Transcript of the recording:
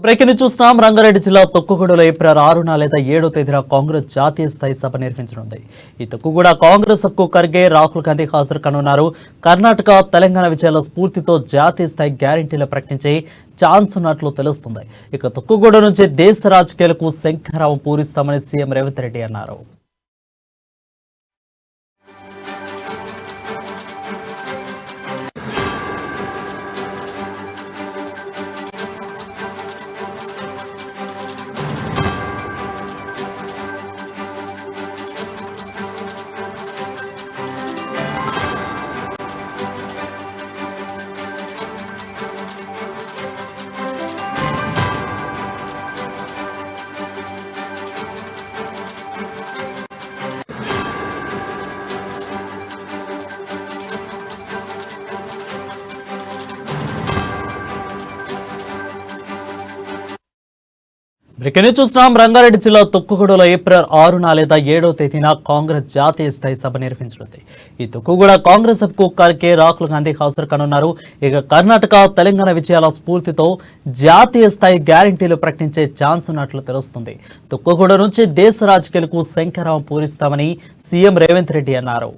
Breaking చూస్తున్నాం. రంగారెడ్డి జిల్లా తొక్కుగూడలో April 6 లేదా 7 తేదీన కాంగ్రెస్ జాతీయ స్థాయి సభ నిర్వహించనుంది. ఈ తొక్కుగూడ కాంగ్రెస్ హక్కు ఖర్గే రాహుల్ గాంధీ హాజరు కానున్నారు. కర్ణాటక తెలంగాణ విజయాల స్ఫూర్తితో జాతీయ స్థాయి గ్యారంటీలు ప్రకటించే ఛాన్స్ ఉన్నట్లు తెలుస్తుంది. ఇక తొక్కుగూడ నుంచి దేశ రాజకీయాలకు శంఖారావం పూరిస్తామని సీఎం రేవంత్ రెడ్డి అన్నారు. బ్రేకింగ్ చూస్తున్నాం. రంగారెడ్డి జిల్లా తొక్కుగూడలో ఏప్రిల్ 6 లేదా 7 తేదీన కాంగ్రెస్ జాతీయ స్థాయి సభ నిర్వహించనుంది. ఈ తొక్కుగూడ కాంగ్రెస్ హక్కు ఖర్గే రాహుల్ గాంధీ హాజరు కానున్నారు. ఇక కర్ణాటక తెలంగాణ విజయాల స్ఫూర్తితో జాతీయ స్థాయి గ్యారంటీలు ప్రకటించే ఛాన్స్ ఉన్నట్లు తెలుస్తుంది. తొక్కుగూడ నుంచి దేశ రాజకీయాలకు శంఖారావం పూరిస్తామని సీఎం రేవంత్ రెడ్డి అన్నారు.